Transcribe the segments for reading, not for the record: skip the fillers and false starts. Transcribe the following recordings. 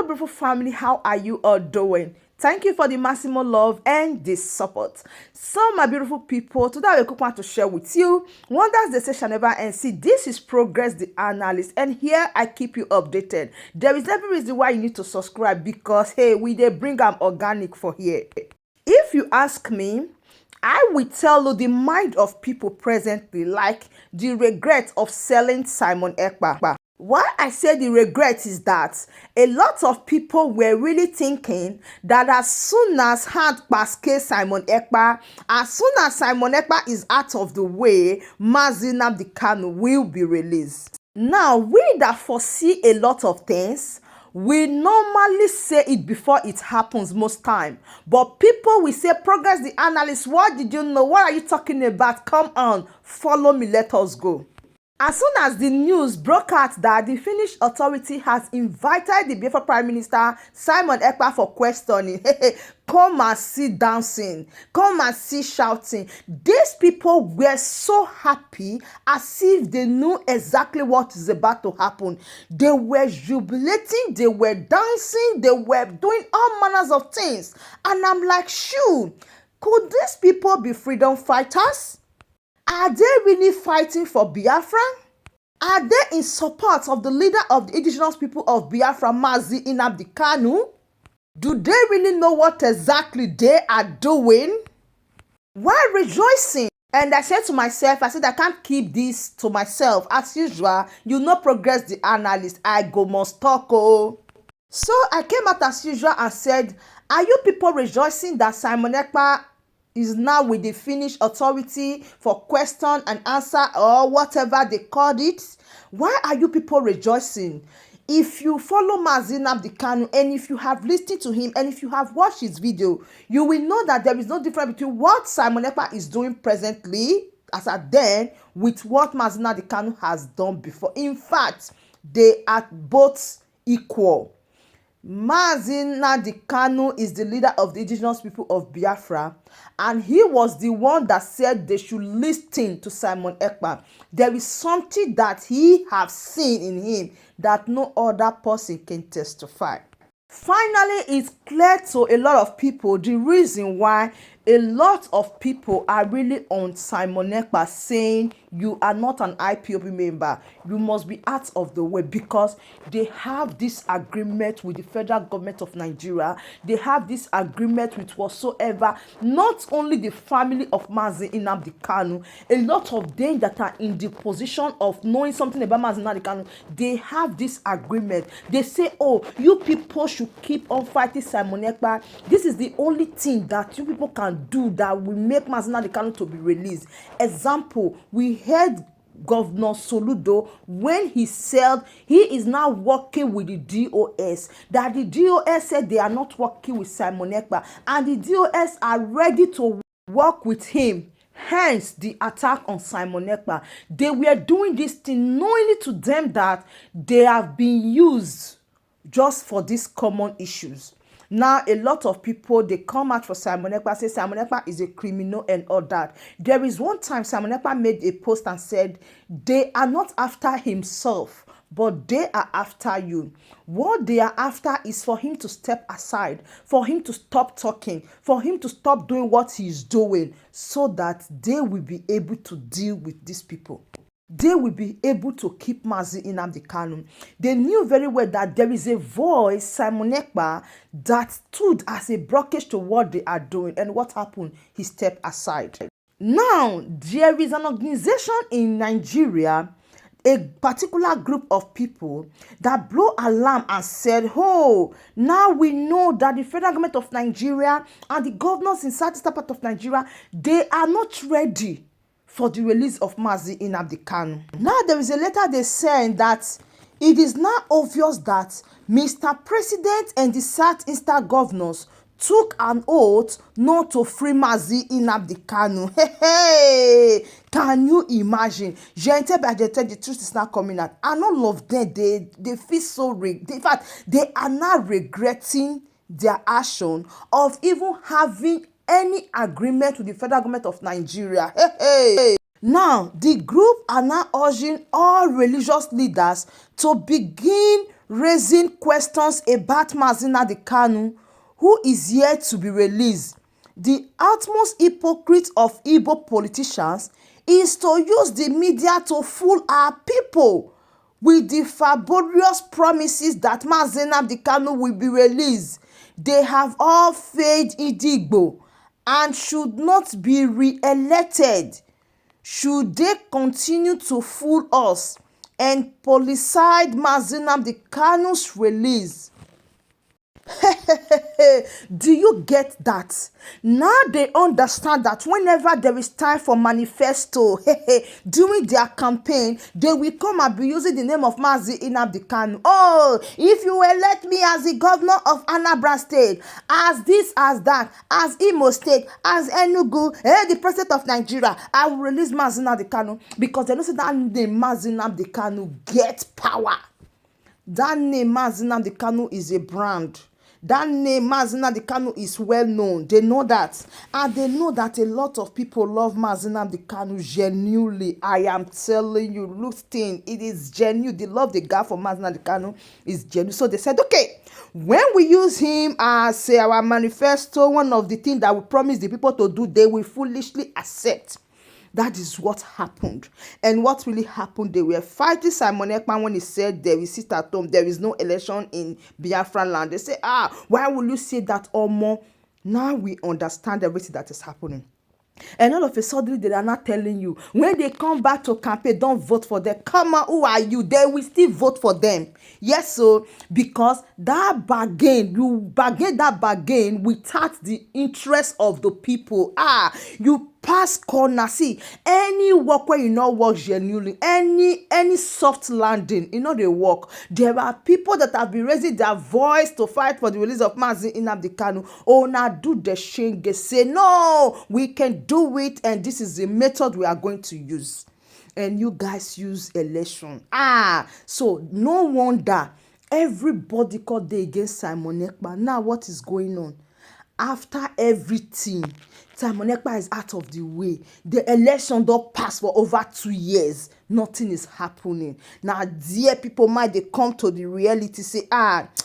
beautiful family, how are you all doing? Thank you for the maximum love and the support. So, my beautiful people, today I want to share with you wonders the session never end. See, this is Progress the Analyst, and here I keep you updated. There is every reason why you need to subscribe because, hey, we dey bring am organic for here. If you ask me, I will tell you the mind of people presently, like the regret of selling Simon Ekpa. Why I say the regret is that a lot of people were really thinking that as soon as hand paske Simon Ekpa, as soon as Simon Ekpa is out of the way, Nnamdi Kanu will be released. Now, we that foresee a lot of things, we normally say it before it happens most time. But people will say, Progress the Analyst, what did you know? What are you talking about? Come on, follow me, let us go. As soon as the news broke out that the Finnish authority has invited the Biafra Prime Minister Simon Ekpa for questioning, come and see dancing, come and see shouting. These people were so happy as if they knew exactly what is about to happen. They were jubilating, they were dancing, they were doing all manners of things. And I'm like, shoo, could these people be freedom fighters? Are they really fighting for Biafra? Are they in support of the leader of the indigenous people of Biafra, Nnamdi Kanu? Do they really know what exactly they are doing? Why rejoicing? And I said to myself, I said, I can't keep this to myself. As usual, you know, Progress the Analyst, I go must talk. Oh. So I came out as usual and said, are you people rejoicing that Simon Ekpa is now with the Finnish authority for question and answer or whatever they called it? Why are you people rejoicing? If you follow Nnamdi Kanu and if you have listened to him and if you have watched his video, you will know that there is no difference between what Simon Ekpa is doing presently as at then with what Nnamdi Kanu has done before. In fact, they are both equal. Nnamdi Kanu is the leader of the indigenous people of Biafra, and he was the one that said they should listen to Simon Ekpa. There is something that he has seen in him that no other person can testify. Finally, it's clear to a lot of people the reason why a lot of people are really on Simon Ekpa saying you are not an IPOB member. You must be out of the way because they have this agreement with the federal government of Nigeria. They have this agreement with whatsoever, not only the family of Nnamdi Kanu, a lot of them that are in the position of knowing something about Nnamdi Kanu, they have this agreement. They say, oh, you people should keep on fighting Simon Ekpa. This is the only thing that you people can do that will make Nnamdi Kanu to be released. Example, we heard Governor Soludo when he said he is now working with the DOS, that the DOS said they are not working with Simon Ekpa and the DOS are ready to work with him. Hence the attack on Simon Ekpa. They were doing this thing knowingly to them that they have been used just for these common issues. Now, a lot of people, they come out for Simon Ekpa, say Simon Ekpa is a criminal and all that. There is one time Simon Ekpa made a post and said, they are not after himself, but they are after you. What they are after is for him to step aside, for him to stop talking, for him to stop doing what he's doing, so that they will be able to deal with these people. They will be able to keep Nnamdi Kanu. They knew very well that there is a voice, Simon Ekpa, that stood as a blockage to what they are doing. And what happened? He stepped aside. Now, there is an organization in Nigeria, a particular group of people that blew alarm and said, oh, now we know that the federal government of Nigeria and the governors in southeastern part of Nigeria, they are not ready for the release of Nnamdi Kanu. Now there is a letter they send that it is now obvious that Mr. President and the southeastern governors took an oath not to free Nnamdi Kanu. Hey, can you imagine? The truth is not coming out. And all of them, they feel so in fact, they are now regretting their action of even having any agreement with the federal government of Nigeria. Now, the group are now urging all religious leaders to begin raising questions about Nnamdi Kanu, who is yet to be released. The utmost hypocrite of Igbo politicians is to use the media to fool our people with the fabulous promises that Nnamdi Kanu will be released. They have all failed Igbo and should not be re-elected. Should they continue to fool us and politicide Nnamdi Kanu's release? Do you get that? Now they understand that whenever there is time for manifesto during their campaign, they will come and be using the name of Nnamdi Kanu. Oh, if you elect me as the governor of Anambra State, as this, as that, as Imo State, as Enugu, the president of Nigeria, I will release Nnamdi Kanu, because they know that name Nnamdi Kanu gets power. That name Nnamdi Kanu is a brand. That name Nnamdi Kanu is well known. They know that. And they know that a lot of people love Nnamdi Kanu genuinely. I am telling you, look, thing, it is genuine. The love they got for Nnamdi Kanu is genuine. So they said, okay, when we use him as our manifesto, one of the things that we promise the people to do, they will foolishly accept. That is what happened. And what really happened, they were fighting Simon Ekpa when he said there is sit at home, there is no election in Biafra land. They say, why will you say that, Omo? Now we understand everything that is happening. And all of a sudden, they are not telling you. When they come back to campaign, don't vote for them. Come on, who are you? They will still vote for them. Yes, so because that bargain, you bargain that bargain without the interest of the people. You pass corner. See, any work where you not work genuinely, any soft landing, they work. There are people that have been raising their voice to fight for the release of Nnamdi Kanu. Oh, now do the shenge. Say, no, we can do it, and this is the method we are going to use. And you guys use election. So no wonder everybody called day against Simon Ekpa. Now what is going on? After everything, Simon Ekpa is out of the way. The election don't pass for over 2 years. Nothing is happening. Now, dear people might they come to the reality, say,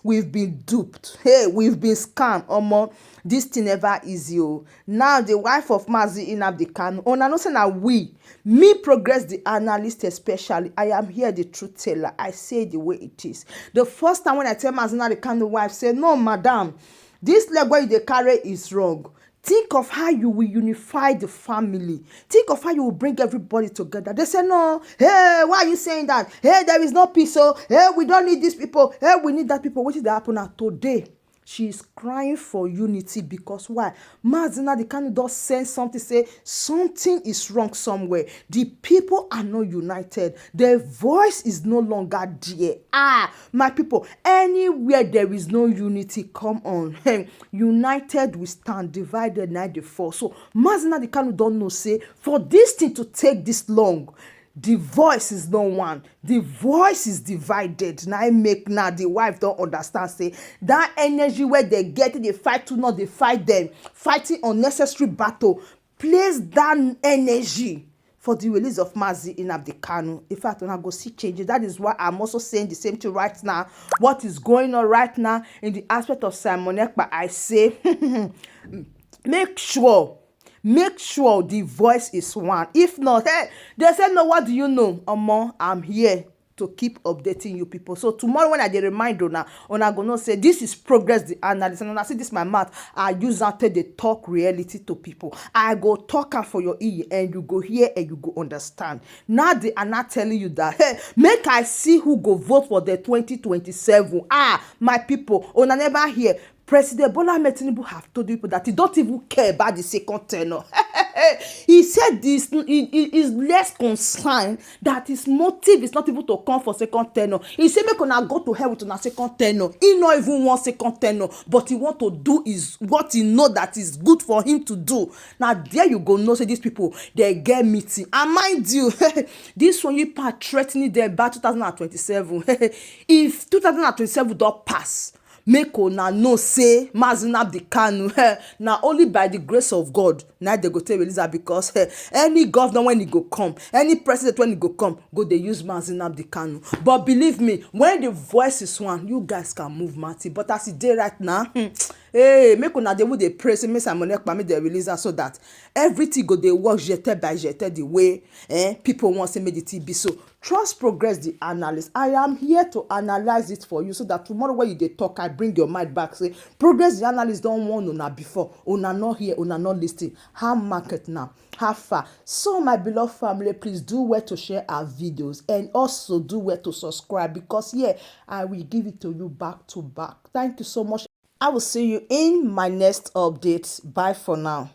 we've been duped. Hey, we've been scammed. This thing never easy. Now, the wife of Nnamdi Kanu, no say now me Progress the analyst especially, I am here the truth teller. I say the way it is. The first time when I tell Nnamdi Kanu wife, say, no, madam, this leg where they carry is wrong. Think of how you will unify the family. Think of how you will bring everybody together. They say, no, hey, why are you saying that? Hey, there is no peace. So, hey, we don't need these people. Hey, we need that people. What did that happen today? She is crying for unity because why? Nnamdi Kanu does send something, say something is wrong somewhere. The people are not united. Their voice is no longer there. My people, anywhere there is no unity, come on. United we stand, divided night they fall. So Nnamdi Kanu don't know, say, for this thing to take this long, the voice is not one. The voice is divided. Now the wife don't understand. Say that energy where they get it, they fight to not they fight them. Fighting unnecessary battle. Place that energy for the release of Nnamdi Kanu. In fact, when I go see changes, that is why I'm also saying the same thing right now. What is going on right now in the aspect of Simon Ekpa, I say, make sure the voice is one. If not, they say, no, what do you know? I'm here to keep updating you people. So tomorrow when I dey remind una gonna say this is Progress the analyst, and when I see this my mouth, I use that to talk reality to people. I go talk am for your ear and you go hear and you go understand. Now they are not telling you that, make I see who go vote for the 2027. My people, una never hear. President Bola Ahmed Tinubu have told people that he don't even care about the second tenure. He said this is less concerned, that his motive is not even to come for second tenure. He said make una go to hell with una second tenure. He not even want second tenure, but he want to do is what he know that is good for him to do. Now there you go, know say these people they get meeting. And mind you, this one you part threatening them about 2027. If 2027 don't pass, make una know say Mazi Nnamdi Kanu na only by the grace of God na they go take release am, because any governor when he go come, any president when he go come, go dey use Mazi Nnamdi Kanu. But believe me, when the voice is one, you guys can move mountain. But as e dey right now, hey, make una dey pray say make Simon Ekpa make dem release am, so that everything go dey work jeté by jeté the way people want say make the thing be. So trust progress the analyst. I am here to analyze it for you, so that tomorrow when you dey talk, I bring your mind back say progress the analyst don warn una before, una not hear, una not lis ten. How market now, how far? So my beloved family, please do well to share our videos, and also do well to subscribe, because I will give it to you back to back. Thank you so much. I will see you in my next update. Bye for now.